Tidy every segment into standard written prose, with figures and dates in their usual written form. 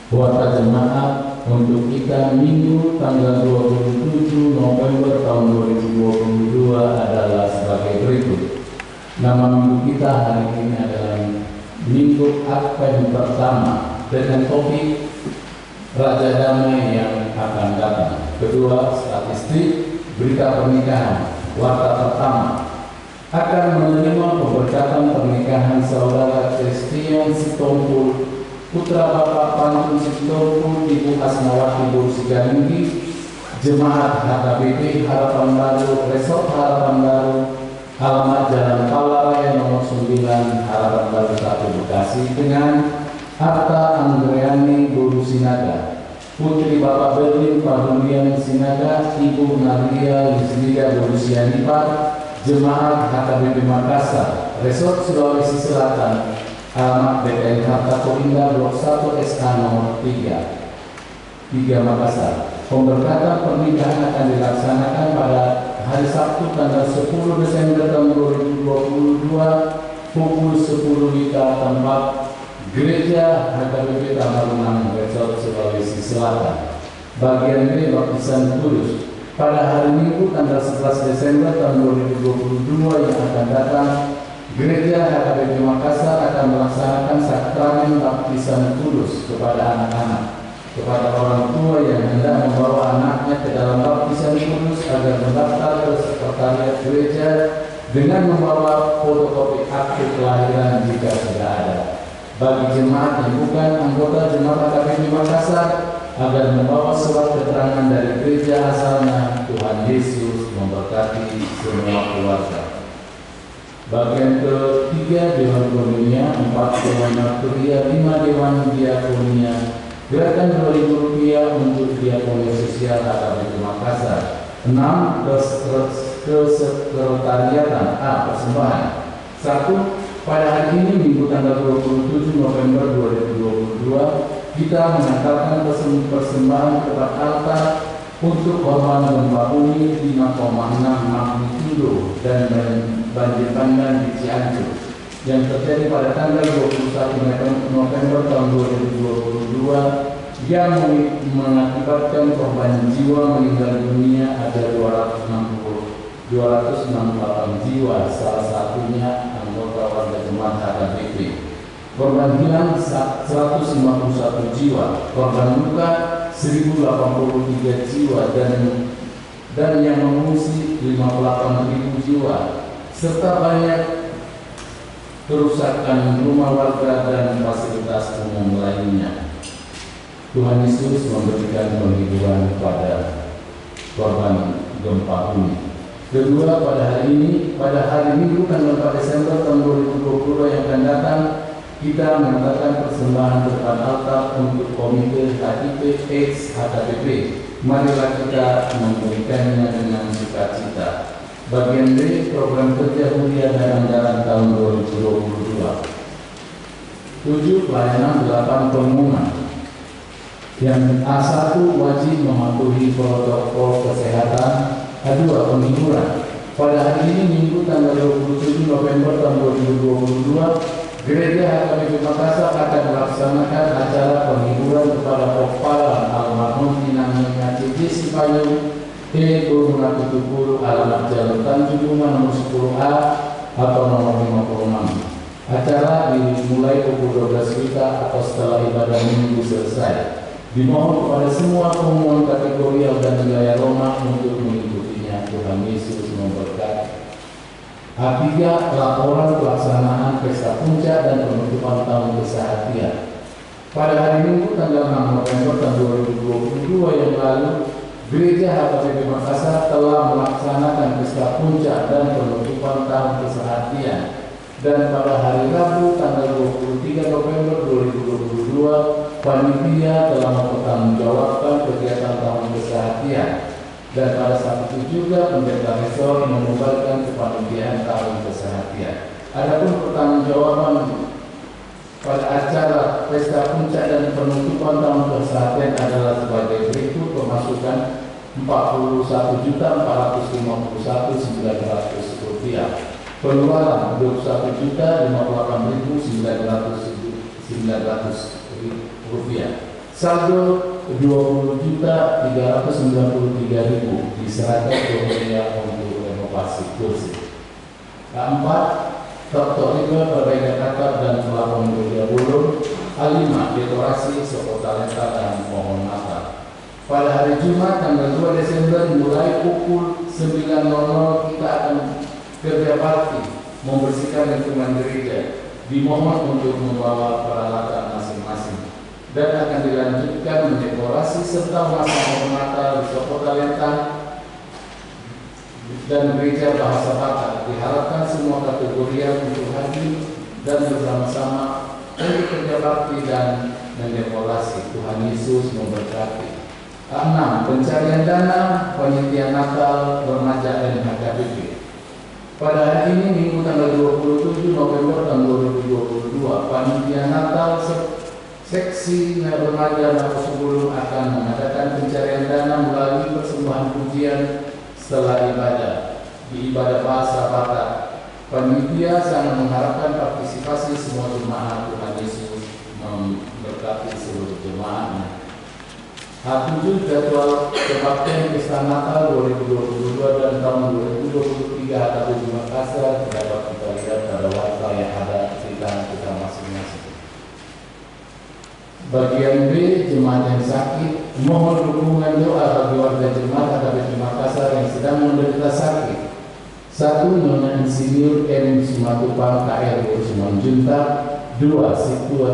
Kuota jemaat untuk kita Minggu tanggal 27 November tahun 2022 adalah sebagai berikut. Nama minggu kita hari ini adalah Minggu Advent pertama dengan topik Raja Damai yang akan datang. Kedua, statistik berita pernikahan. Warta pertama akan menerima pemberkatan pernikahan saudara Christian Sitompul, putra Bapak Pantun Sitompul, Ibu Asmawati Bursiganinggi, Jemaat HKBP Harapan Baru, Resort Harapan Baru, alamat Jalan Palaraya nomor 9, Harapan Baru 1 Bekasi, dengan Arta Andreani Guru Sinaga, Putri Bapak Berlin Padulian Sinaga, Ibu Nadia Lisliga Guru Sianipar, Jemaat HKBP Makassar, Resort Sulawesi Selatan, alamat BPN Harta Koinda Blok 1 SK nomor 3 Makassar. Pemberkatan pernikahan akan dilaksanakan pada hari Sabtu tanggal 10 Desember tahun 2022 pukul 10 WITA, tempat Gereja HKBP Tamarunang, Resort Sulawesi Selatan. Bagian B, baptisan kudus. Pada hari Minggu tanggal 11 Desember tahun 2022 yang akan datang, Gereja HKBP Makassar akan melaksanakan sakramen baptisan kudus kepada anak-anak. Kepada orang tua yang hendak membawa anaknya ke dalam baptisan kudus agar mendaftar ke sekretariat gereja dengan membawa fotokopi akte kelahiran jika sudah ada. Bagi jemaat yang bukan anggota Jemaat HKBP Makassar agar membawa surat keterangan dari gereja asalnya. Tuhan Yesus memberkati semua keluarga. Bagian ketiga, Dewan Komunia, 4 Dewan Marturia, 5 Dewan Diakonia, gerakan Rp2.000 untuk diakoni sosial HKBP Makassar. 6 kesekretariatan A persembahan. 1. Pada hari ini Minggu tanggal 27 November 2022 kita mengantarkan persembahan kepada altar untuk korban gempa bumi 5,6 magnitudo dan banjir bandang di Cianjur yang terjadi pada tanggal 21 November tahun 2022 yang mengakibatkan korban jiwa meninggal dunia ada 268 jiwa, salah satunya anggota warga jemaat HKBP. Korban hilang 151 jiwa, korban luka 1083 jiwa dan yang mengungsi 58.000 jiwa, serta banyak kerusakan rumah warga dan fasilitas umum lainnya. Tuhan Yesus memberikan penghiburan pada korban gempa bumi. Kedua, pada hari Minggu tanggal 4 Desember tahun 2022 yang akan datang, kita mengadakan persembahan depan altar untuk Komite HIP X HKBP. Marilah kita memberikannya dengan sukacita. Bagian B, program kerja kuliah dan anggaran tahun 2022. 7. Pelayanan 8 pengumuman. Yang A1, wajib mematuhi protokol kesehatan. A2, penghiburan. Pada hari ini Minggu tanggal 27 November tahun 2022, Gereja HKBP Makassar akan melaksanakan acara penghiburan kepada Pokpala almarhum Dinamika Cici Sipayung Guru Natutupul, alamat Jalan Tanjung Bunga nomor 10A atau nomor 56. Acara dimulai pukul 12 WITA atau setelah ibadah minggu selesai. Dimohon kepada semua pemohon kategori dan gaya Roma untuk mengikutinya. Tuhan Yesus memberkati. A3, laporan pelaksanaan pesta puncak dan penutupan tahun kesehatian. Pada hari Minggu tanggal 6 November tahun 2022 yang lalu, Gereja HKBP Makassar telah melaksanakan pesta puncak dan penutupan tahun kesehatian. Dan pada hari Rabu tanggal 23 November 2022, panitia telah mempertanggungjawabkan kegiatan tahun kesehatian. Dan pada saat itu juga pendeta resor membubarkan kepanitiaan tahun kesehatian. Adapun pertanggungjawaban pada acara pesta puncak dan penutupan tahun kesehatian adalah sebagai berikut: pemasukan Rp41.451.900, pengeluaran Rp21.058.900, Saldo 20.393.000 diserahkan ke Media untuk renovasi kursi. Keempat, Dr. Riba perbaikan atap dan pelafon meja bulur. Kelima, dekorasi soko talenta dan pohon natal. Pada hari Jumat tanggal 2 Desember mulai pukul 9.00 kita akan kerja bakti membersihkan lingkungan gereja. Dimohon untuk membawa peralatan masing-masing dan akan dilanjutkan mendekorasi serta memasang pohon natal di soko talenta dan gereja bahasa Batak. Diharapkan semua kategori untuk hadir dan bersama-sama untuk kerja bakti dan mendekorasi. Tuhan Yesus memberkati. 6. Pencarian dana panitia Natal Remaja NHKBP. Pada hari ini Minggu tanggal 27 November tahun 2022, panitia Natal seksi remaja Natal Sebelum akan mengadakan pencarian dana melalui persembahan pujian setelah ibadah. Di ibadah bahasa Batak, panitia sangat mengharapkan partisipasi semua jemaat. Tuhan Yesus memberkati seluruh jemaatnya. H7 jadwal kebaktian Pesta Natal 2022 dan tahun 2023 HKBP Makassar dapat kita lihat pada warta yang ada di tangan kita masing-masing. Bagian B, jemaat yang sakit, mohon dukungan doa bagi warga jemaat HKBP Makassar yang sedang menderita sakit. 1. Nyonya Insinyur M. Simatupang KR Urusuman Junta. 2. Situa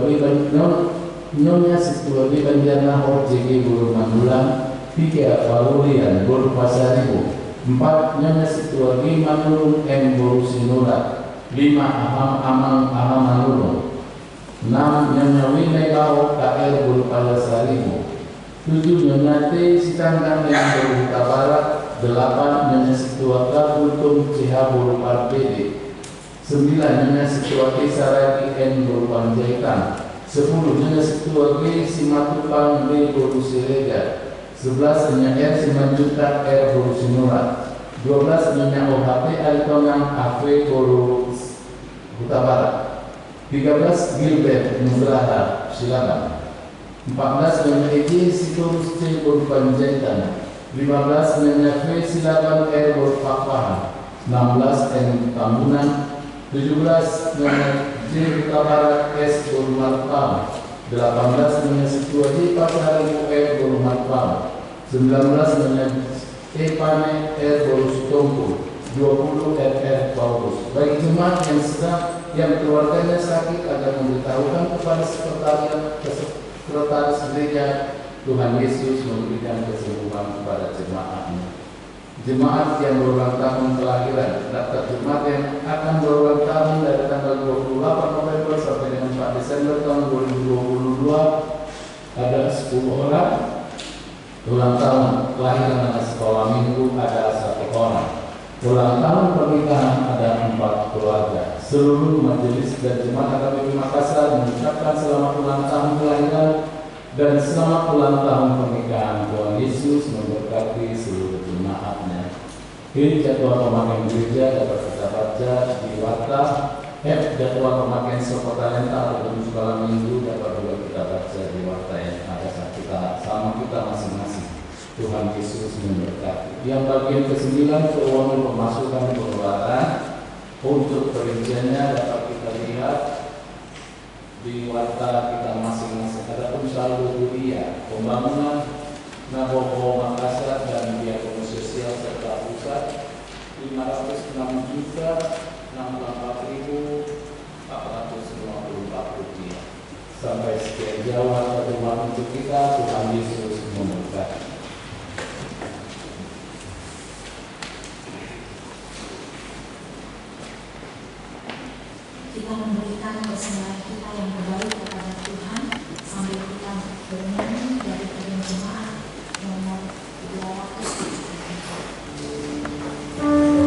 Nyonya Situadi Banjarna OJG Bulu Mandulang. 3. Palulian Bulu Pasaribu. 4. Nyonya Situadi Manulung M. Bulu Sinurat. 5. Amang Manulung. 6. Nyonya Winai Lau KR Bulu Palasaribu. 7. Nyonya T. Sitanggang M. Bulu Huta Barat. 8. Nyonya Situaka Kultum CH Bulu Parpede. 9. Nyonya Situaki Saragi N. Bulu Panjaitan. 10. Nyonya Situaki Simatupang B. Bulu Sirega. 11. Nyonya R. Simanjuta R. Bulu Sinurat. 12. Nyonya OHP Alitongang AV Bulu Huta Barat. 13. Gilbert Nugraha Silakan. 14. Nyonya EJ Sitorus C. Bulu Panjaitan. 15. Nyonya V. Silakan R. Bulu Pakpahan. 16. N. Tambunan. 17. Nyonya J. Huta Barat S. Bulu Marpam. 18. Nyonya Situasi Pasaribu R. Bulu Marpam. 19. Nyonya E. Pane R. Bulu Sutompu. 20. R. Paulus. Bagi jemaat yang keluarganya sakit agar memberitahukan kepada sekretaris gereja, Tuhan Yesus memberikan kesembuhan kepada jemaatnya. Jemaat yang berulang tahun kelahiran, daftar jemaat yang akan berulang tahun dari tanggal 28 November sampai dengan 4 Desember tahun 2022 ada 10 orang. Ulang tahun kelahiran anak sekolah minggu ada 1 orang. Ulang tahun pernikahan ada 4 keluarga. Seluruh majelis dan jemaat HKBP Makassar mengucapkan selamat ulang tahun kelahiran dan selamat ulang tahun pernikahan. Tuhan Yesus memberkati seluruh jemaatnya. Ini jadwal pemakaian gereja dapat kita baca di warta. F. Jadwal pemakaian soko talenta atau sekolah minggu dapat juga kita baca di warta yang ada sama kita masing-masing. Tuhan Yesus memberkati. Yang bagian ke-9 keuangan pemasukan pengeluaran. Untuk perinciannya dapat kita lihat di warta kita masing-masing. Adapun saldo kuliah, pembangunan Nabobo Makassar dan diakoni sosial serta pusat 506.064.454 rupiah. Sampai sekian jauh terima untuk kita. Tuhan Yesus memberkati. Kita memberikan persembahan kita yang terbaik kepada Tuhan sambil kita bernyanyi dari kalian jemaat nomor 200. Oh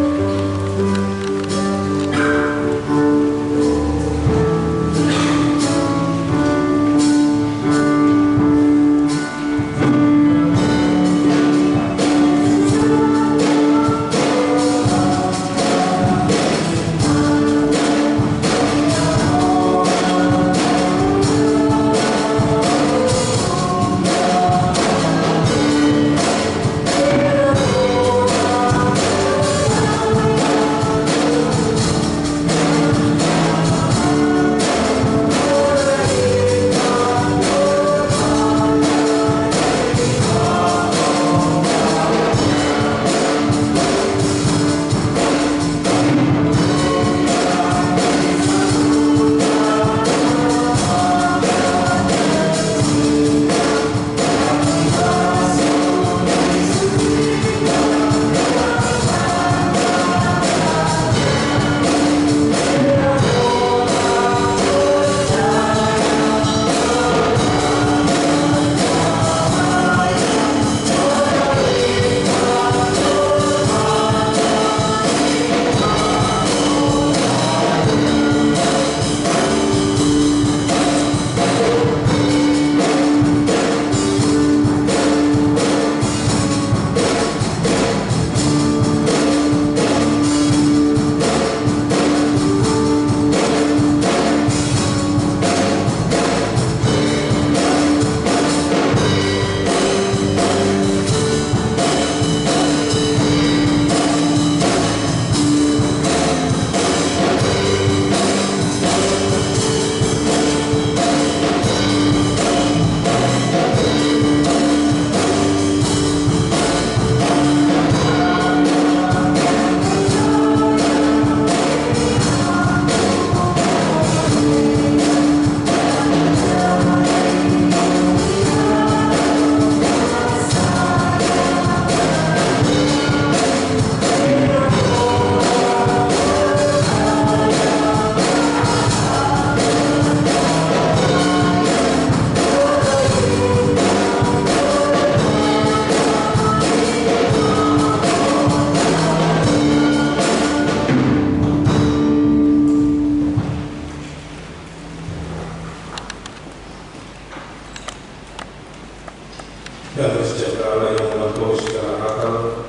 Damai sejahtera Allah yang melampaui segala akal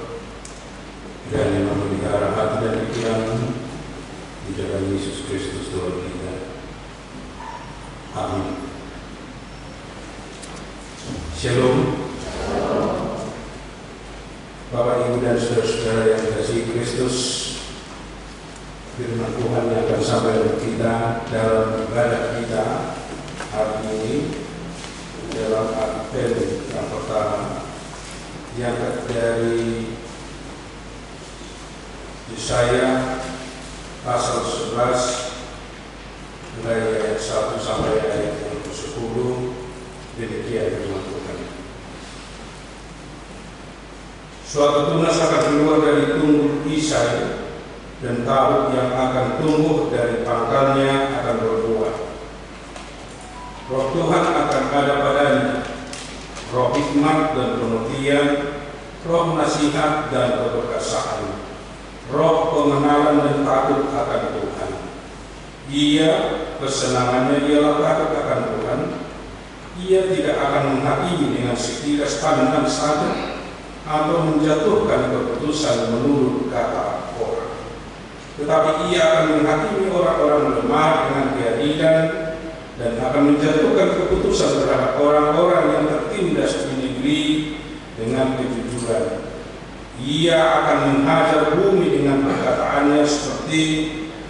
dan yang memelihara hati dan pikiran di dalam Yesus Kristus Tuhan kita. Amin. Shalom. Bapak, Ibu, dan saudara-saudara yang dikasihi Kristus, firman Tuhan yang akan sampai kepada kita dalam ibadah kita hari ini dalam Advent yang pertama, diangkat dari Yesaya pasal 11 mulai ayat 1 sampai ayat yang ke-10. Demikian firman Tuhan. Suatu tunas akan keluar dari tunggul Isai, dan tahu yang akan tumbuh dari pangkalnya akan berbuah. Roh Tuhan akan ada padanya, roh hikmat dan pengertian, roh nasihat dan keperkasaan, roh pengenalan dan takut akan Tuhan. Ia, kesenangannya ialah takut akan Tuhan. Ia tidak akan menghakimi dengan sekilas pandang saja, atau menjatuhkan keputusan menurut kata orang. Tetapi ia akan menghakimi orang-orang lemah dengan keadilan, dan akan menjatuhkan keputusan terhadap orang-orang yang tertindas di negeri dengan kejujuran. Ia akan menghajar bumi dengan perkataannya seperti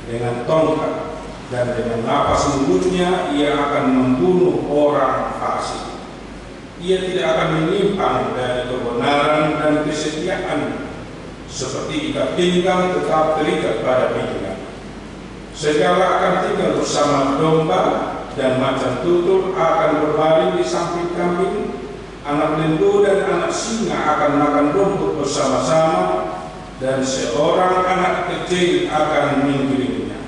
dengan tongkat, dan dengan napas mulutnya ia akan membunuh orang fasik. Ia tidak akan menyimpang dari kebenaran dan kesetiaan, seperti ikat pinggang tetap terikat pada pinggang. Segala akan tinggal bersama domba, dan macan tutul akan berbaring di samping kambing. Anak lembu dan anak singa akan makan rumput bersama-sama, dan seorang anak kecil akan mengiringnya.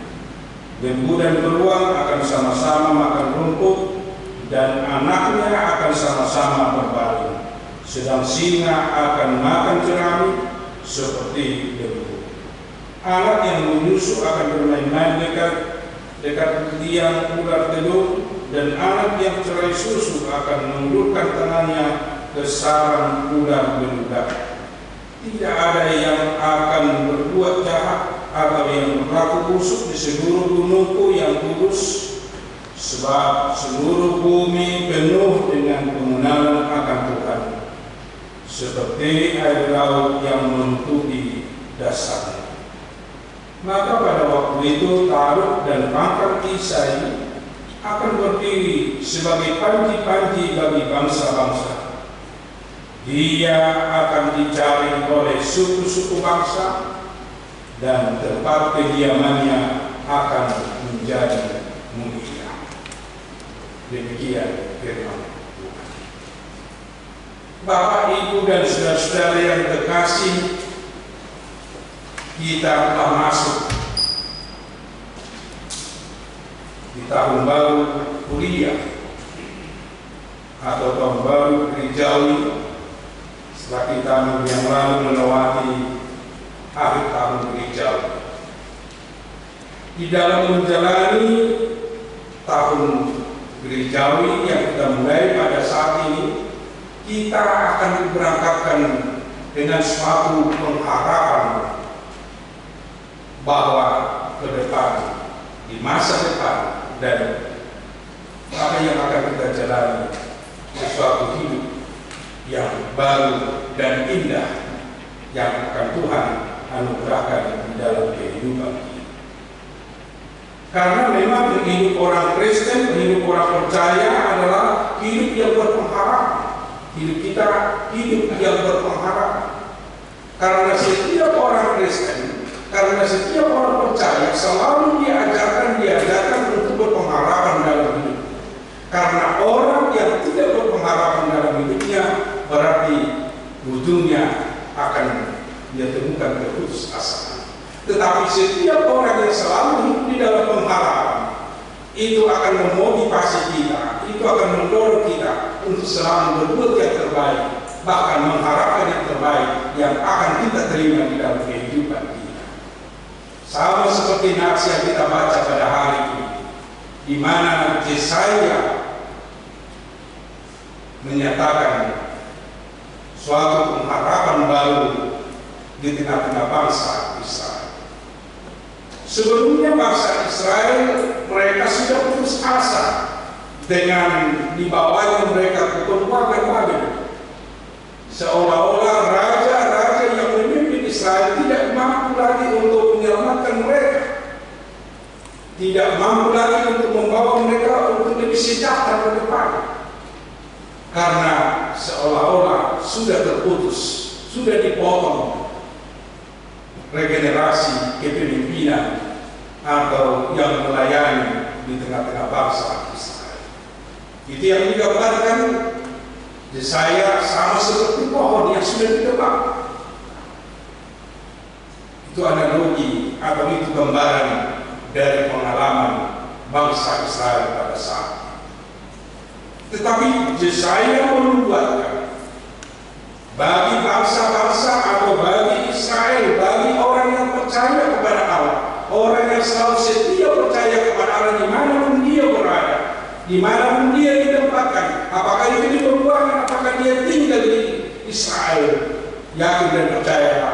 Lembu dan beruang akan sama-sama makan rumput, dan anaknya akan sama-sama berbaring. Sedang singa akan makan jerami seperti lembu. Anak yang menyusu akan bermain-main dekat liang ular telur, dan anak yang cerai susu akan mengulurkan tangannya ke sarang ular beludak. Tidak ada yang akan berbuat jahat atau yang berlaku busuk di seluruh gunungku yang kudus, sebab seluruh bumi penuh dengan pengenalan akan Tuhan, seperti air laut yang menutupi dasarnya. Maka pada waktu itu Taruk dan pangkal Isai akan berdiri sebagai panji-panji bagi bangsa-bangsa. Dia akan dicari oleh suku-suku bangsa, dan tempat kediamannya akan menjadi mulia. Demikian firman Tuhan. Bapak, Ibu, dan saudara-saudara yang terkasih, kita telah masuk di tahun baru kuliah atau tahun baru gerejawi, setelah kita minggu yang lalu melewati akhir tahun gerejawi. Di dalam menjalani tahun gerejawi yang kita mulai pada saat ini, kita akan diberangkatkan dengan suatu pengharapan bahwa ke depan, di masa depan, dan apa yang akan kita jalani, sesuatu hidup yang baru dan indah yang akan Tuhan anugerahkan di dalam kehidupan kita. Karena memang hidup orang Kristen, hidup orang percaya adalah hidup yang berpengharapan. Hidup kita hidup yang berpengharapan. Karena setiap orang Kristen, karena setiap orang percaya selalu diajarkan untuk berpengharapan dalam hidup. Karena orang yang tidak berpengharapan dalam hidupnya, berarti ujungnya akan dia temukan keputusasaan. Tetapi setiap orang yang selalu hidup di dalam pengharapan, itu akan memotivasi kita, itu akan mendorong kita untuk selalu berbuat yang terbaik, bahkan mengharapkan yang terbaik yang akan kita terima di dalam kehidupan kita. Sama seperti nats yang kita baca pada hari ini, di mana Yesaya menyatakan suatu pengharapan baru di tengah-tengah bangsa Israel. Sebelumnya bangsa Israel mereka sudah putus asa dengan dibawanya mereka ke pembuangan Babel. Seolah-olah raja-raja yang memimpin Israel tidak mampu lagi untuk menyelamatkan mereka, tidak mampu lagi untuk membawa mereka untuk lebih sejahtera ke depan, karena seolah-olah sudah terputus, sudah dipotong regenerasi kepemimpinan atau yang melayani di tengah-tengah bangsa Israel. Itu yang digambarkan Yesaya sama seperti pohon yang sudah ditebang. Itu analogi atau itu gambaran dari pengalaman bangsa Israel pada saat itu. Tetapi Yesaya menubuatkan bagi bangsa-bangsa atau bagi Israel, bagi orang yang percaya kepada Allah, orang yang selalu setia percaya kepada Allah dimanapun dia berada, dimanapun dia ditempatkan, apakah itu di perubahan, apakah dia tinggal di Israel, yakin dan percaya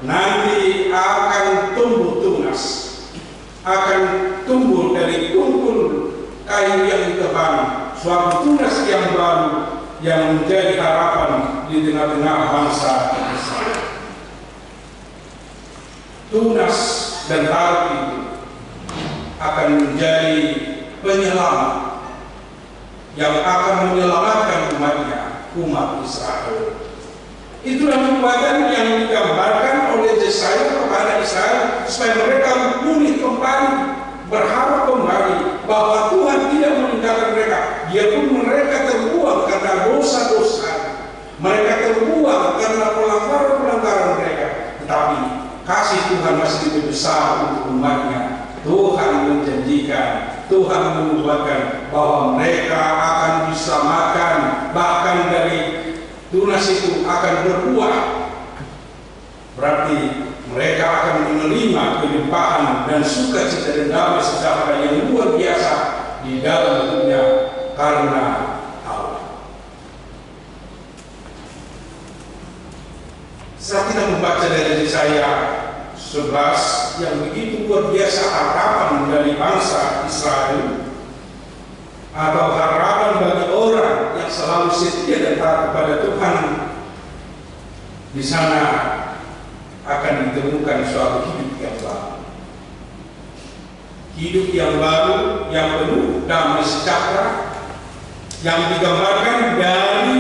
nanti akan tumbuh tunas, akan tumbuh dari tumpul kayu yang ditebang suatu tunas yang baru yang menjadi harapan di tengah-tengah bangsa Israel. Tunas dan taruh itu akan menjadi penyelamat yang akan menyelamatkan umatnya, umat Israel. Itulah nubuatan yang digambarkan oleh Yesaya kepada Israel supaya mereka pulih kembali, berharap kembali bahwa Tuhan tidak meninggalkan mereka. Biarpun mereka terbuang karena dosa-dosa, mereka terbuang karena pelanggaran-pelanggaran mereka, tetapi kasih Tuhan masih lebih besar untuk umatnya. Tuhan menjanjikan, Tuhan menubuatkan bahwa mereka akan diselamatkan, bahkan dari tunas itu akan berbuah. Berarti mereka akan menerima kelimpahan dan sukacita dan damai sejahtera yang luar biasa di dalam hidupnya karena Allah. Saat kita membaca dari Yesaya 11 yang begitu luar biasa harapan dari bangsa Israel, atau harapan bagi orang yang selalu setia dan taat kepada Tuhan, di sana akan ditemukan suatu hidup yang baru. Hidup yang baru, yang penuh damai sejahtera, yang digambarkan dari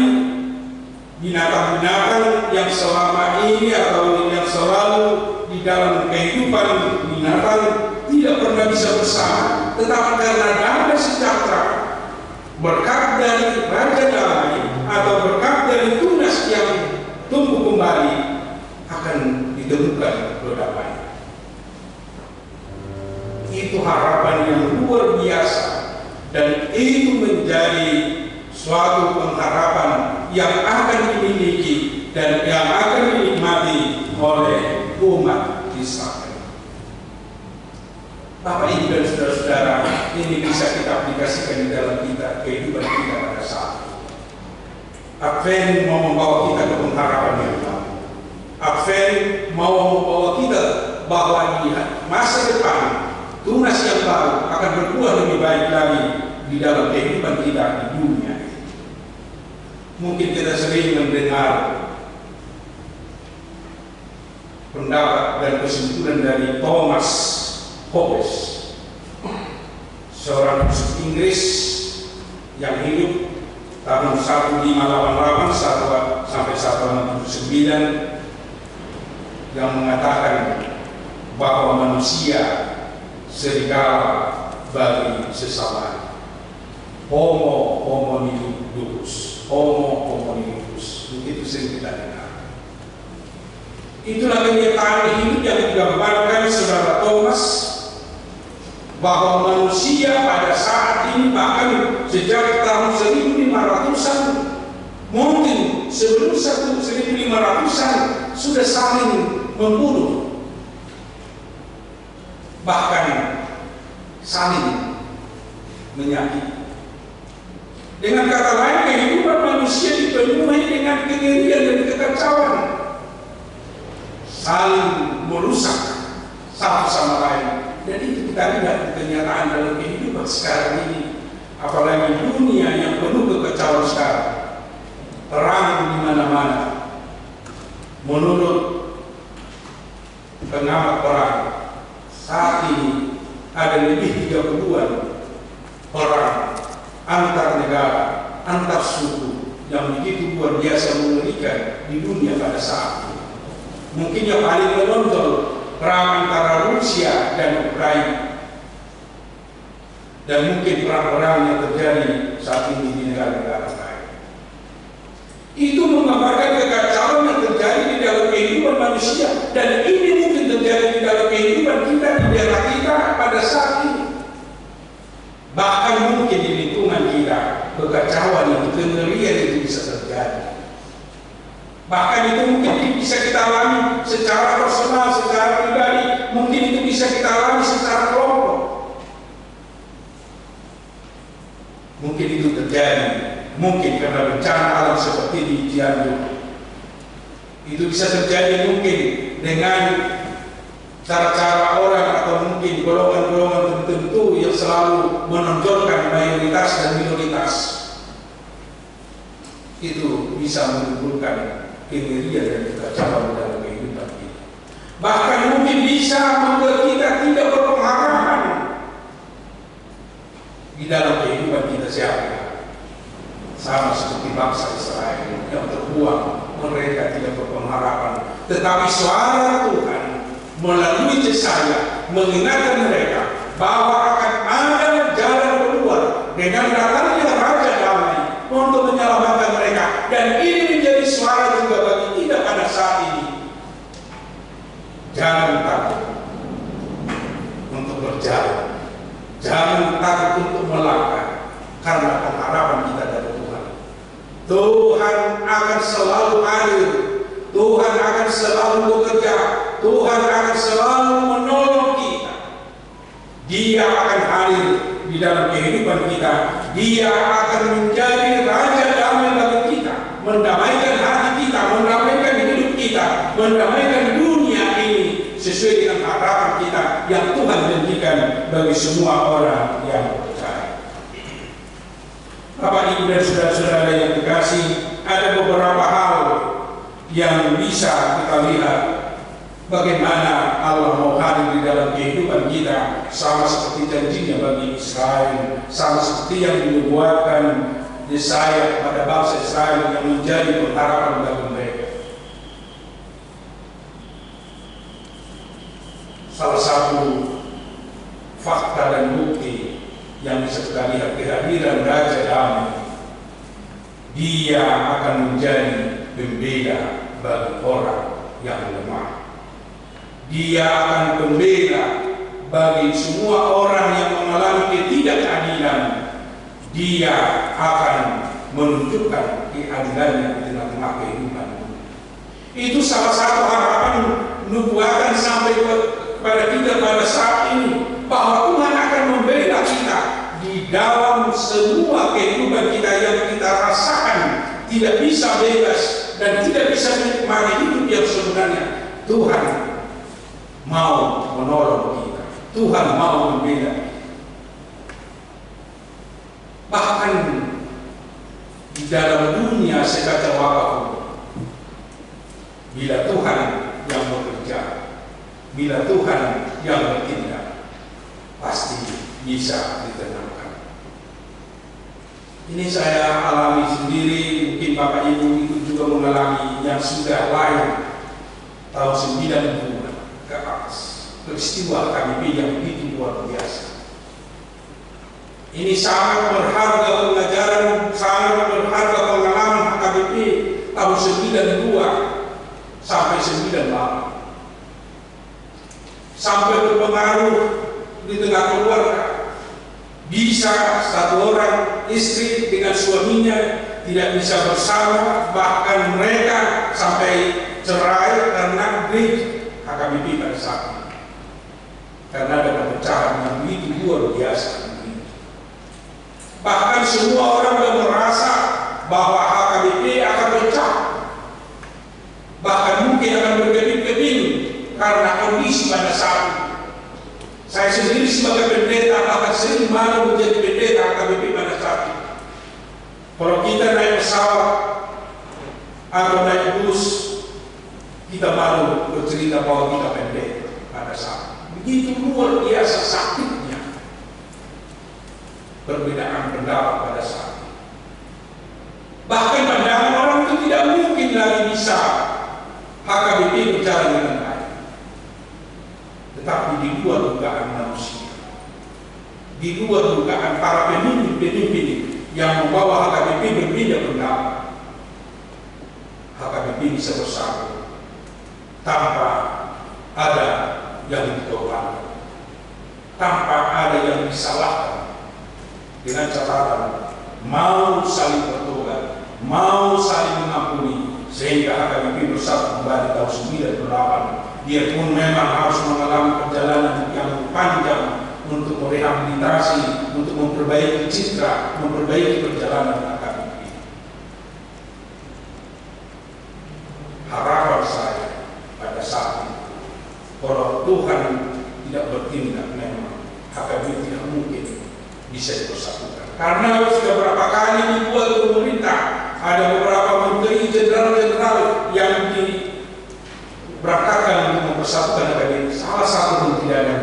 binatang-binatang yang selama ini atau yang selalu di dalam kehidupan binatang tidak pernah bisa bersama, tetapi karena damai sejahtera, berkat dari Raja Damai atau berkat dari tunas yang tumbuh kembali, akan ditemukan kedamaian. Itu harapan yang luar biasa, dan itu menjadi suatu pengharapan yang akan dimiliki dan yang akan dinikmati oleh umat Israel. Bapak Ibu dan saudara-saudara, ini bisa kita aplikasikan di dalam kehidupan kita pada saat ini. Advent mau membawa kita ke pengharapan yang baru. Advent mau membawa kita bahwa di masa depan tunas yang baru akan berbuah lebih baik lagi di dalam kehidupan kita di dunia. Mungkin kita sering mendengar pendapat dan kesimpulan dari Thomas Hobbes, seorang filsuf Inggris yang hidup tahun 1588 sampai 1679, yang mengatakan bahwa manusia serigala bagi sesama. Homo hominidus, Homo hominidus, begitu sering kita dengar. Itulah kenyataan hidup yang digambarkan saudara Thomas, bahwa manusia pada saat ini, bahkan sejak tahun 1500-an, mungkin sebelum 1500-an sudah saling membunuh, bahkan saling menyakiti. Dengan kata lain, kehidupan manusia dipenuhi dengan kengerian dan kekacauan, saling merusak satu sama lain. Dan itu kita lihat di kenyataan dalam kehidupan sekarang ini, apalagi dunia yang penuh kekacauan sekarang, perang di mana-mana. Menurut pengamat perang, saat ini ada lebih 32 perang antar negara, antar suku yang begitu luar biasa mengerikan di dunia pada saat ini. Mungkin yang paling menonjol perang antara Rusia dan Ukraina, dan mungkin perang-perang yang terjadi saat ini di negara-negara lain. Itu menggambarkan kekacauan yang terjadi di dalam kehidupan manusia, dan ini mungkin terjadi di dalam kehidupan kita di daerah kita pada saat ini. Bahkan mungkin di lingkungan kita kekacauan yang kengerian itu bisa terjadi. Bahkan itu mungkin bisa kita alami secara personal, secara pribadi. Mungkin itu bisa kita alami secara kelompok. Mungkin itu terjadi, mungkin karena bencana alam seperti di Cianjur. Itu bisa terjadi mungkin dengan cara-cara orang atau mungkin golongan-golongan tertentu yang selalu menonjolkan mayoritas dan minoritas. Itu bisa menimbulkan kengerian dan kekacauan dalam kehidupan kita. Bahkan mungkin bisa membuat kita tidak berpengharapan di dalam kehidupan kita sehari-hari. Sama seperti bangsa Israel yang terbuang, mereka tidak berpengharapan. Tetapi suara Tuhan melalui Yesaya mengingatkan mereka bahwa akan ada jalan keluar dengan datangnya Raja Damai untuk menyelamatkan mereka. Dan ini menjadi suara juga bagi kita pada saat ini. Jangan takut untuk berjalan, jangan takut untuk melangkah, karena pengharapan kita dari Tuhan. Tuhan akan selalu hadir, Tuhan akan selalu bekerja, Tuhan akan selalu menolong kita. Dia akan hadir di dalam kehidupan kita. Dia akan menjadi Raja Damai bagi kita, mendamaikan hati kita, mendamaikan hidup kita, mendamaikan dunia ini sesuai dengan harapan kita yang Tuhan janjikan bagi semua orang yang percaya. Bapak, Ibu, dan saudara-saudara yang dikasih, ada beberapa hal yang bisa kita lihat bagaimana Allah mau hadir di dalam kehidupan kita, sama seperti janjinya bagi Israel, sama seperti yang dinubuatkan Yesaya pada bangsa Israel yang menjadi pengharapan bagi mereka. Salah satu fakta dan bukti yang bisa kita lihat kehadiran Raja Damai, Dia akan menjadi pembela bagi orang yang lemah. Dia akan pembela bagi semua orang yang mengalami ketidakadilan. Dia akan menunjukkan keadilannya di tengah-tengah kehidupan. Itu salah satu harapan nubuatan sampai kepada kita pada saat ini, bahwa Tuhan akan membela kita di dalam semua kehidupan kita yang kita rasakan tidak bisa bebas dan tidak bisa menikmati hidup yang sebenarnya. Tuhan mau menolong kita, Tuhan mau membela kita. Bahkan di dalam dunia sekacau apapun, bila Tuhan yang bekerja, bila Tuhan yang bertindak, pasti bisa ditenangkan. Ini saya alami sendiri, mungkin Bapak Ibu itu juga mengalami yang sudah lain. Tahun 92 ke atas, peristiwa KBP yang begitu luar biasa. Ini sangat berharga pengajaran, sangat berharga pengalaman HKBP tahun 92 sampai 98. Sampai berpengaruh di tengah keluarga. Bisa satu orang istri dengan suaminya tidak bisa bersama, bahkan mereka sampai cerai karena break HKBP pada saat ini. Karena ada perpecahan yang begitu luar biasa. Bahkan semua orang yang merasa bahwa HKBP masing-masing mau menjadi pendeta HKBP pada saat itu. Kalau kita naik pesawat atau naik bus, kita malu bercerita bahwa kita pendeta pada saat itu. Begitu luar biasa sakitnya perbedaan pendapat pada saat itu. Bahkan pandangan orang itu tidak mungkin lagi bisa HKBP berjalan dengan baik. Tetapi di luar dugaan manusia, di luar dugaan para pemimpin yang membawa HKBP berbeda pendapat, HKBP bisa bersatu tanpa ada yang dikorbankan, tanpa ada yang disalahkan, dengan catatan mau saling bertobat, mau saling mengampuni, sehingga HKBP bersatu kembali tahun 98. Dia pun memang harus mengalami perjalanan yang panjang untuk merehabilitasi, untuk memperbaiki citra, memperbaiki perjalanan HKBP. Harapan saya pada saat itu, kalau Tuhan tidak bertindak, memang HKBP tidak mungkin bisa dipersatukan. Karena sudah berapa kali dibuat pemerintah, ada beberapa menteri, jenderal-jenderal yang diberangkatkan untuk mempersatukan HKBP. Salah satu pun tidak ada yang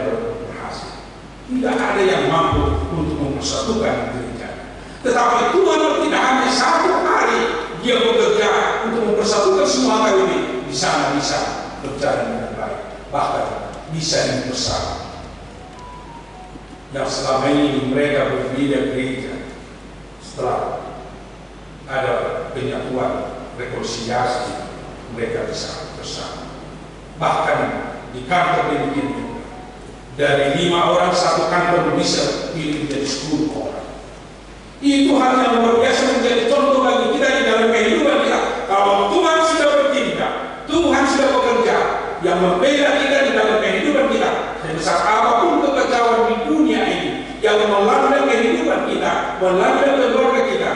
berhasil. Tidak ada yang mampu untuk mempersatukan gereja. Tetapi Tuhan tidak hanya satu hari Dia bekerja untuk mempersatukan semua HKBP. Di sana bisa berjalan dengan baik, bahkan bisa dipersatukan. Yang selama ini mereka berbeda gereja, setelah ada penyatuan, rekonsiliasi, mereka bisa bersama. Bahkan di kantor ini, dari 5 orang satu kantor bisa pilih menjadi 10 orang. Itu hal yang luar biasa, menjadi contoh bagi kita di dalam kehidupan kita. Kalau Tuhan sudah bertindak, Tuhan sudah bekerja, yang membela kita di dalam kehidupan kita, sebesar apapun kekacauan di dunia ini yang melanda kehidupan kita, melanda keluarga kita,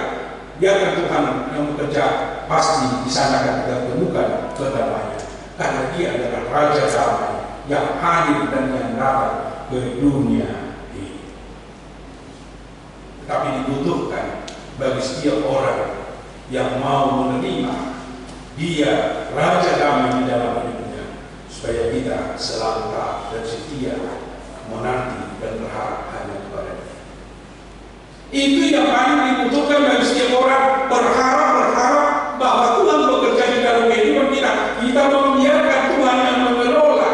biarkan Tuhan yang bekerja, pasti di sana akan kita temukan kedamaian. Karena Dia adalah Raja Damai yang hadir dan yang datang ke dunia ini. Tapi dibutuhkan bagi setiap orang yang mau menerima Dia Raja Damai di dalam hidupnya, supaya kita selalu taat dan setia menanti dan berharap hanya kepada Dia. Itu yang paling dibutuhkan bagi setiap orang, berharap bahwa Tuhan bekerja di dalam kehidupan kita. Kita membiarkan Tuhan yang mengelola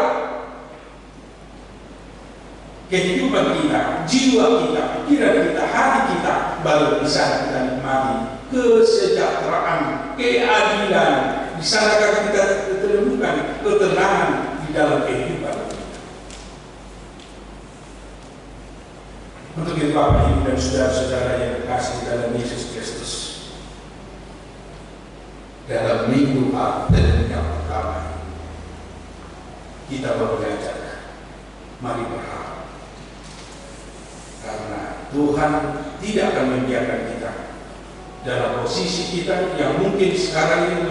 kehidupan kita, jiwa kita, pikiran kita, hati kita, baru bisa kita nikmati kesejahteraan, keadilan. Di sana kita temukan ketenangan di dalam kehidupan kita. Untuk itu Bapak Ibu dan saudara-saudara yang terkasih dalam Yesus Kristus, dalam minggu Advent yang pertama kita belajar, mari berharap, karena Tuhan tidak akan membiarkan kita dalam posisi kita yang mungkin sekarang ini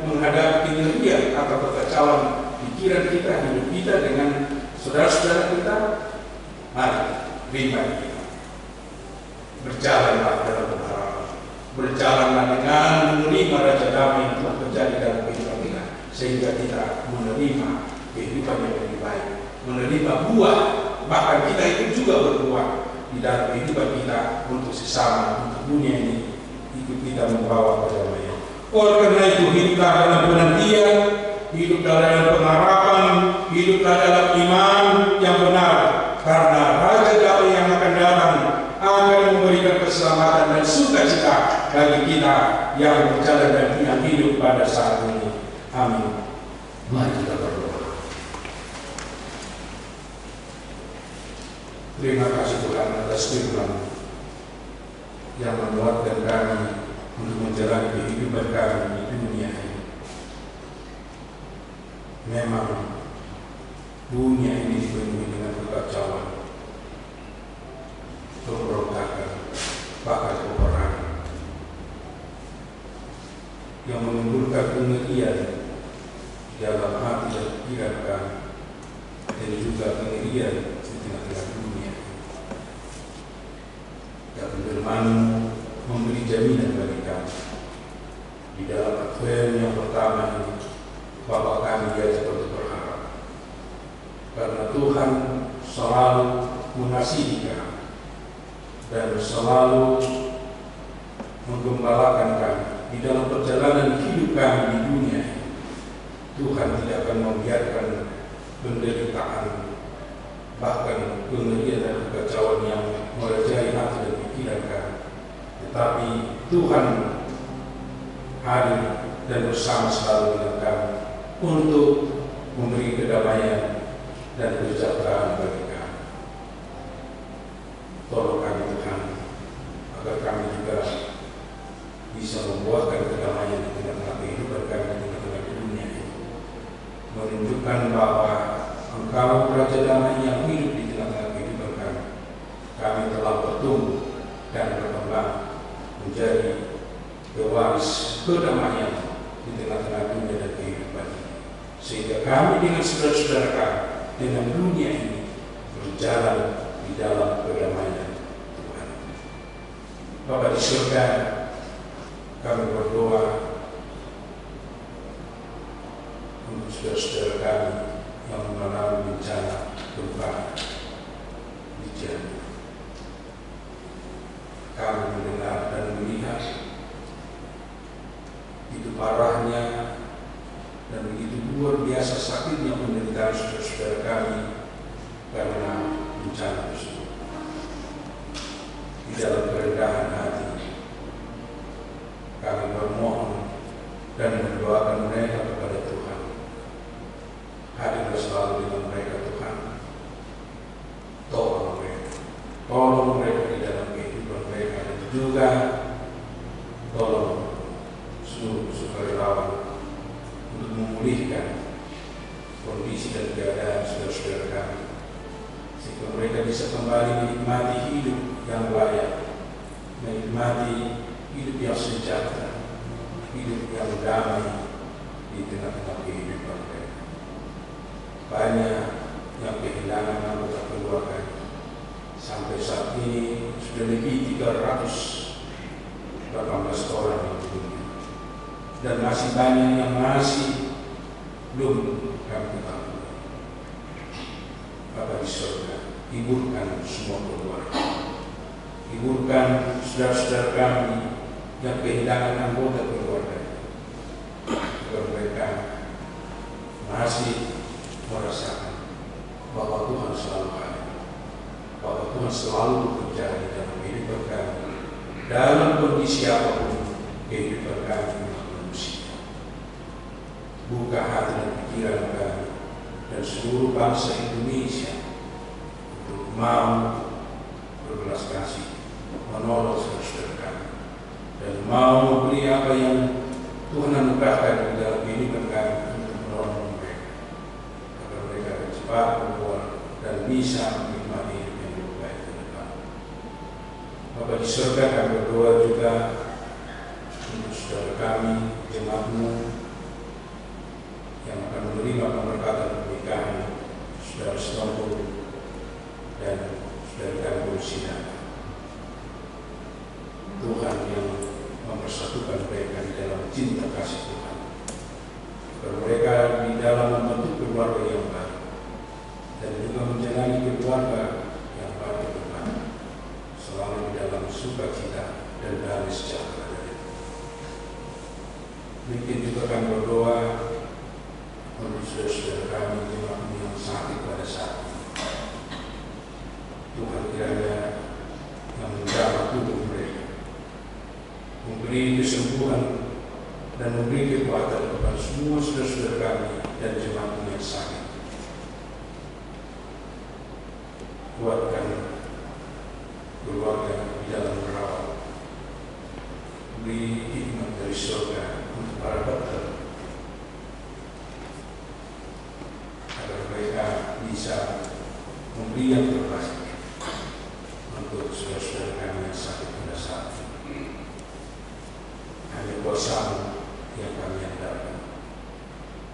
menghadapi kengerian atau kekacauan pikiran kita, hidup kita dengan saudara-saudara kita. Mari terima kita, berjalanlah dalam pengharapan, berjalanlah dengan menerima Raja Damai yang telah terjadi dalam kehidupan kita, sehingga kita menerima kehidupan yang lebih baik, menerima buah, bahkan kita itu juga berbuah di dalam kehidupan kita untuk sesama, untuk dunia ini, ikut kita membawa kedamaian. Oleh karena itu, hiduplah dalam penantian, hiduplah dalam pengharapan, hiduplah dalam iman yang benar, karena Raja Damai yang akan datang akan memberikan keselamatan dan sukacita bagi kita yang berjalan dan yang hidup pada saat ini. Amin. Mari kita berdoa. Terima kasih Tuhan atas firman yang menguatkan kami untuk menjalani kehidupan kami di dunia ini. Memang dunia ini dipenuhi dengan kekacauan, pemberontakan, bahkan peperangan yang menimbulkan kengerian di dalam hati dan pikiran kami, dan juga kengerian di tengah-tengah dunia. firman-Mu memberi jaminan bagi kami. Di dalam Advent yang pertama ini, Bapa kami diajak untuk berharap, karena Tuhan selalu mengasihi kami dan selalu menggembalakan kami di dalam perjalanan hidup kami di dunia ini. Tuhan tidak akan membiarkan penderitaan, bahkan pengerian dan kekacauan yang merajai hati dan pikiran kami. Tetapi Tuhan hadir dan bersama selalu dengan kami untuk memberi kedamaian dan kesejahteraan bagi kami. Tolong kami Tuhan, agar kami juga bisa membuahkan kedamaian di tengah-tengah kehidupan kami di tengah-tengah dunia ini, menunjukkan bahwa Engkau Raja Damai yang hidup di tengah-tengah kehidupan kami. Kami telah bertumbuh dan berkembang menjadi pewaris kedamaian di tengah-tengah dunia dan kehidupan ini, sehingga kami dengan saudara-saudara kami dengan dunia ini berjalan di dalam kedamaian Tuhan. Bapa di surga, kami berdoa untuk saudara-saudara kami yang mengalami bencana gempa di Cianjur. Kami mendengar dan melihat itu parahnya dan begitu luar biasa sakitnya penderitaan saudara-saudara kami karena bencana tersebut. Di dalam kerendahan hati, kami bermohon dan mendoakan mereka kepada Tuhan. Hadirlah selalu dengan mereka Tuhan. Tolong mereka di dalam kehidupan mereka, dan juga tolong seluruh sukarelawan untuk memulihkan kondisi dan keadaan saudara-saudara kami, sehingga mereka bisa kembali menikmati hidup yang layak, menikmati hidup yang sejahtera, hidup yang damai di tengah-tengah kehidupan mereka. Banyak yang kehilangan anggota keluarga. Sampai saat ini sudah lebih 318 orang yang meninggal, dan masih banyak yang masih belum kami ketahui. Bapa di surga, hiburkan semua keluarga, hiburkan saudara-saudara kami yang kehilangan anggota keluarga, agar mereka masih merasakan bahwa Tuhan selalu hadir, bahwa Tuhan selalu bekerja di dalam kehidupan kami, dalam kondisi apapun kehidupan kami manusia. Buka hati dan pikiran kami dan seluruh bangsa Indonesia untuk mau berbelas kasih, menolong saudara kami, dan mau memberi apa yang Tuhan anugerahkan di dalam kehidupan kami untuk menolong mereka, agar mereka cepat keluar dan bisa menikmati hidup yang lebih baik ke depan. Bapa di surga, kami berdoa juga untuk saudara kami, jemaat-Mu yang akan menerima pemberkatan pernikahan saudara Stompo dan saudara Ganggu Sina. Tuhan yang mempersatukan mereka di dalam cinta kasih Tuhan, agar mereka di dalam membentuk keluarga yang baik dan juga menjalani keluarga yang baik ke depan, selalu di dalam sukacita dan damai sejahtera. Mungkin juga akan berdoa untuk saudara-saudara kami yang sakit pada saat ini. Tuhan kiranya yang menjamah tubuh mereka, memberi kesembuhan dan memberi kekuatan kepada semua saudara-saudara kami dan jemaat yang sakit. Kuatkan keluarga di dalam merawat, beri hikmat dari surga untuk para dokter, agar mereka bisa memberi yang terbaik untuk saudara-saudara kami yang sakit pada saat ini. Hanya kuasa-Mu yang kami andalkan,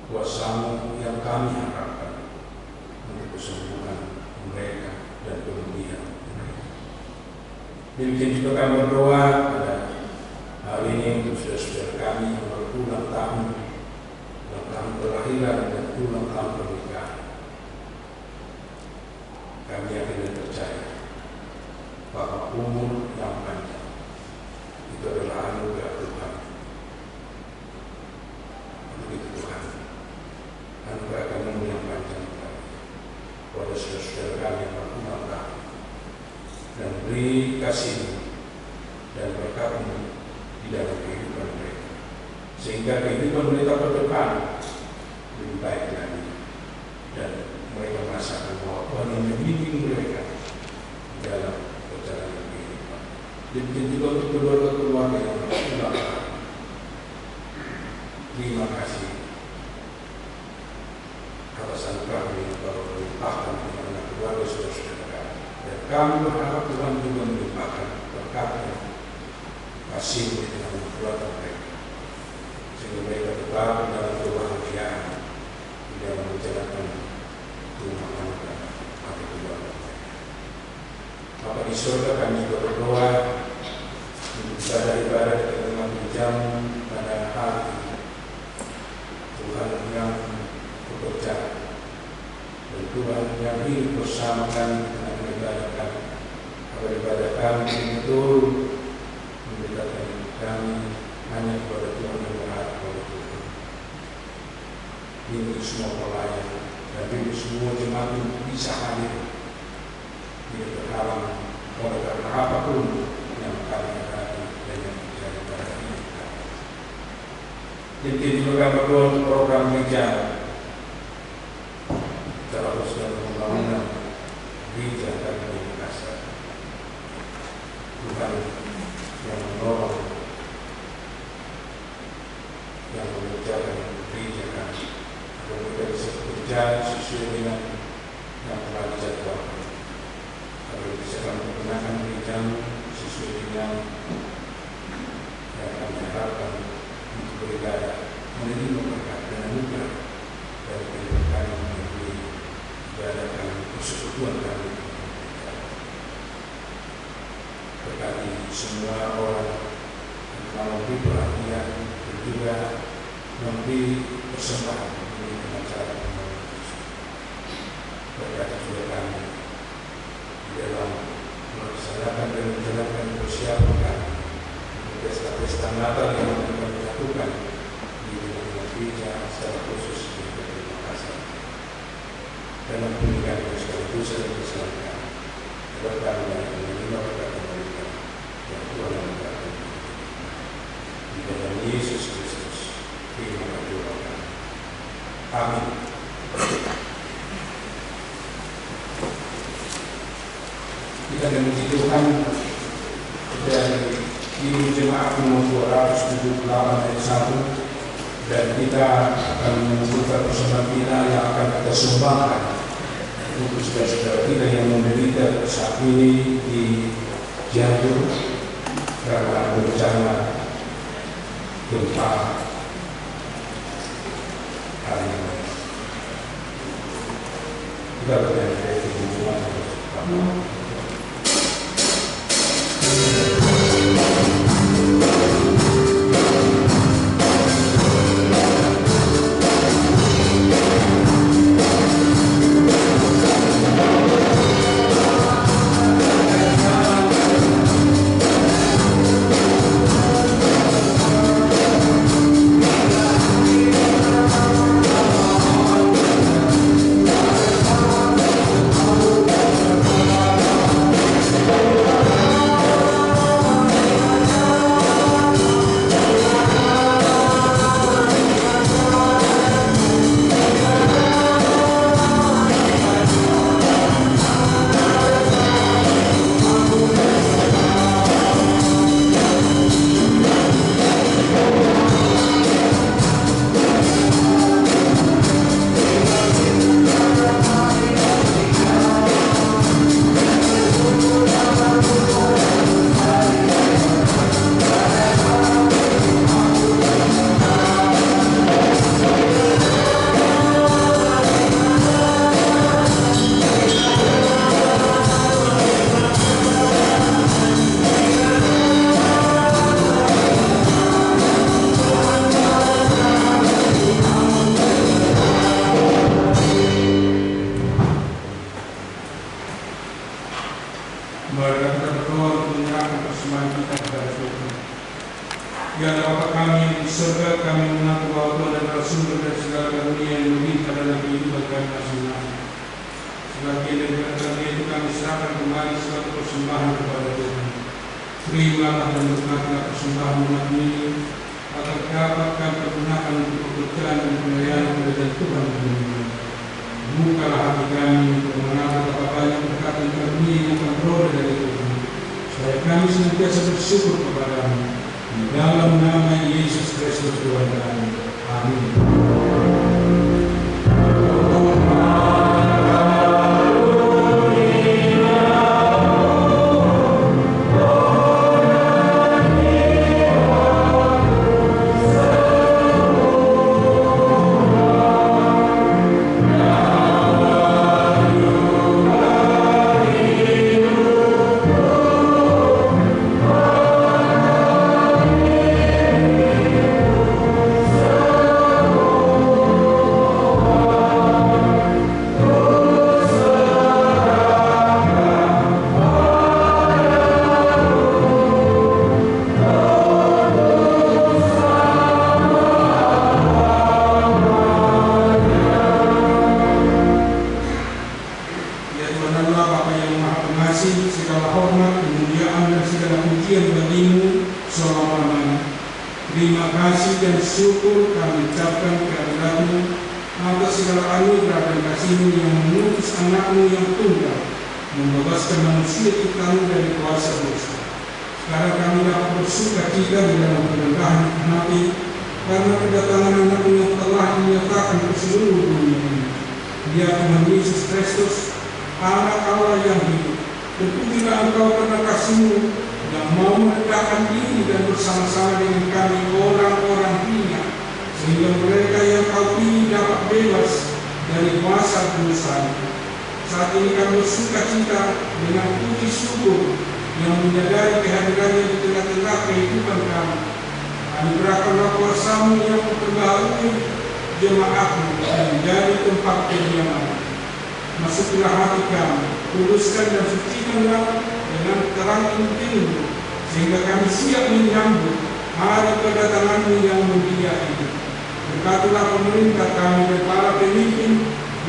kuasa-Mu yang kami harapkan untuk kesembuhan mereka dan kemudian mereka. Demikian juga kami berdoa pada hari ini untuk saudara-saudara kami yang berulang tahun kelahiran dan ulang tahun pernikahan. Kami yakin dan percaya bahwa umur yang panjang itu adalah anugerah Tuhan. Begitu Tuhan, anugerahkan umur yang panjang kepada saudara-saudara kami yang berulang tahun, dan beri kasih dan berkat-Mu di dalam kehidupan mereka, sehingga kehidupan mereka ke depan lebih baik lagi, dan mereka merasakan bahwa Tuhan yang membimbing mereka di dalam perjalanan kehidupan. Demikian juga untuk keluarga yang berulang tahun. Terima kasih atas anugerah yang Bapak limpahkan kepada keluarga saudara-saudara, dan kami berharap Tuhan juga melimpahkan berkat-Nya, kasih di dalam keluarga mereka, sehingga mereka tetap dalam kebahagiaan di dalam menjalankan rumah tangga atau keluarga mereka. Bapa di surga, kami juga berdoa untuk ibadah-ibadah di tengah jam pada hari Tuhan yang bekerja, dan Tuhan yang hidup bersama kami dengan ibadah kami. Agar ibadah kami betul mendekatkan kami hanya kepada Tuhan yang berhak kepada Tuhan. Ini semua pelayan dan ini semua jemaat untuk bisa hadir, tidak terhalang oleh karena apapun yang kami hadapi dan yang terjadi pada hidup kami. Jadi juga berdoa untuk program gereja terus dan pembangunan gereja kami di Makassar. Tuhan yang menolong, yang mengerjakan gereja kami, agar kita bisa bekerja sesuai dengan yang telah dijadwalkan, agar bisa kami menggunakan gereja sesuai dengan yang kami harapkan untuk beribadah, menerima berkat dan anugerah dari kehidupan kami melalui ibadah kami, persekutuan kami. Berkati semua orang yang memberi perhatian dan juga memberi persembahan dengan cara menolong. Berkati juga kami di dalam melaksanakan dan menjalankan persiapan kami untuk pesta-pesta Natal yang akan kami lakukan di dalam gereja secara khusus di Makassar. Dalam pernikahan yang sekaligus dan keselamatan, berkat kami menerima berkat mereka yang Tuhan memberkati. Di dalam Yesus Kristus, terima kasih. Amin. Kita memuji Tuhan dari Injil Jemaat nomor 278 ayat 1, dan kita akan mengumpulkan persembahan kita yang akan kita sumbangkan untuk saudara-saudara kita yang menderita saat ini di Cianjur karena bencana gempa hari ini. Kita berada di Tuhan. kami yang di surga, kami mengaku bahwa Tuhan adalah sumber dari segala karunia yang melimpah dalam kehidupan kami masing-masing. Sebagian dari karunia itu kami serahkan kembali suatu persembahan kepada Tuhan. Terimalah dan berkatlah persembahan umat ini, agar dapat kami pergunakan untuk pekerjaan dan pelayanan kerajaan Tuhan di dunia. Bukalah hati kami untuk mengenal betapa banyak berkat dan karunia yang kami peroleh dari Tuhan, supaya kami senantiasa bersyukur kepada-Mu. Di dalam nama Yesus Kristus Tuhan kami. Amin. Terima kasih dan syukur kami ucapkan kehadirat-Mu atas segala anugerah dan kasih-Mu yang mengutus anak-Mu yang tunggal, membebaskan manusia kita dari kuasa dosa. Sekarang kami dapat bersuka cita di dalam kerendahan hati karena kedatangan anak-Mu yang telah dinyatakan ke seluruh dunia ini. Dia Tuhan Yesus Kristus, Anak Allah yang hidup. Terpujilah Engkau karena kasih-Mu yang mau meletakkan diri dan bersama-sama dengan kami orang-orang hina, sehingga mereka yang Kau pilih dapat bebas dari kuasa dosa. Saat ini kami bersuka cita dengan puji syukur yang menyadari kehadirannya di tengah-tengah kehidupan kami. Anugerahkanlah kuasa-Mu yang memperbaharui jemaat-Mu dan menjadi tempat kediaman. Masuklah hati kami, kuduskan dan sucikanlah dengan terang injil-Mu, sehingga kami siap menyambut hari kedatangan-Mu yang mulia ini. Berkatilah pemerintah kami dan para pemimpin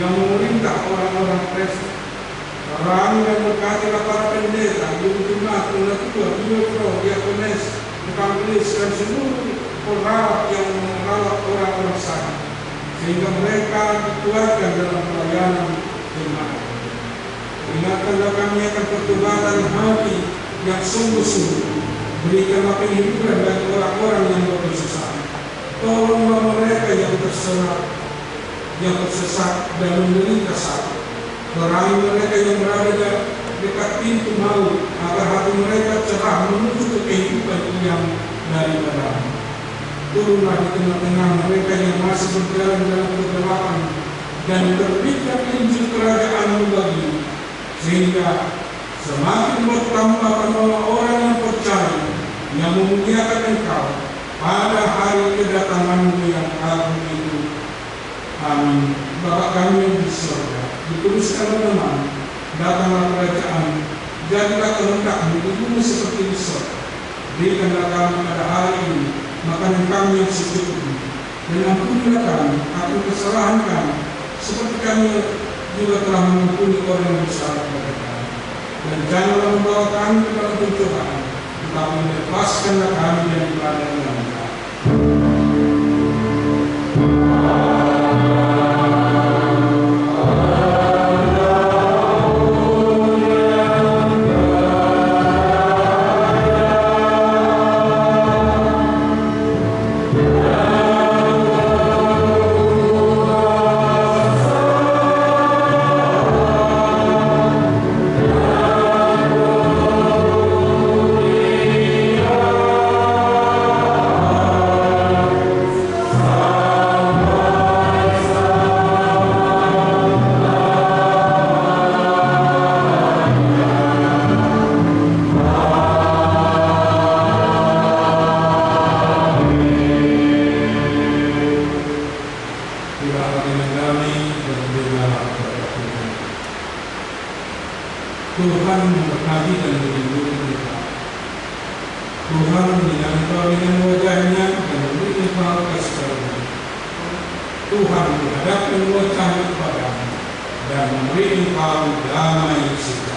yang memerintah orang-orang Kristen. Terangi dan berkatilah para pendeta, juru jemaat, penatua, biopro, diakones, evangelis dan seluruh perawat yang merawat orang-orang sakit, sehingga mereka dikuatkan dalam pelayanan jemaat. Ingatkanlah kami akan pertobatan hati yang sungguh-sungguh. Berikanlah penghiburan bagi orang-orang yang berkesusahan. Tolonglah mereka yang tersesat dan menderita sakit. Perangi mereka yang berada dekat pintu maut, agar hati mereka cerah menuju ke kehidupan yang daripada-Mu. Turunlah di tengah-tengah mereka yang masih berjalan dalam kegelapan, dan terbitkan Injil kerajaan-Mu baginya, sehingga semakin bertambah orang yang percaya yang memuliakan Engkau pada hari kedatangan-Mu yang agung itu. Amin. Bapa kami yang di surga, dikuduskanlah nama-Mu, datanglah kerajaan-Mu, jadilah kehendak-Mu di bumi seperti di surga. Berikanlah kami pada hari ini makanan kami yang secukupnya, dan ampunilah kami akan kesalahan kami, seperti kami juga telah mengampuni orang yang bersalah kepada kami. Dan janganlah membawa kami ke dalam pencobaan, tetapi lepaskanlah kami dari bala yang jahat. Tuhan memberkati dan melindungi kita. Tuhan menyertai dengan wajah-Nya dan Tuhan menghadapkan wajahnya kepadamu dan memberi engkau damai sejahtera.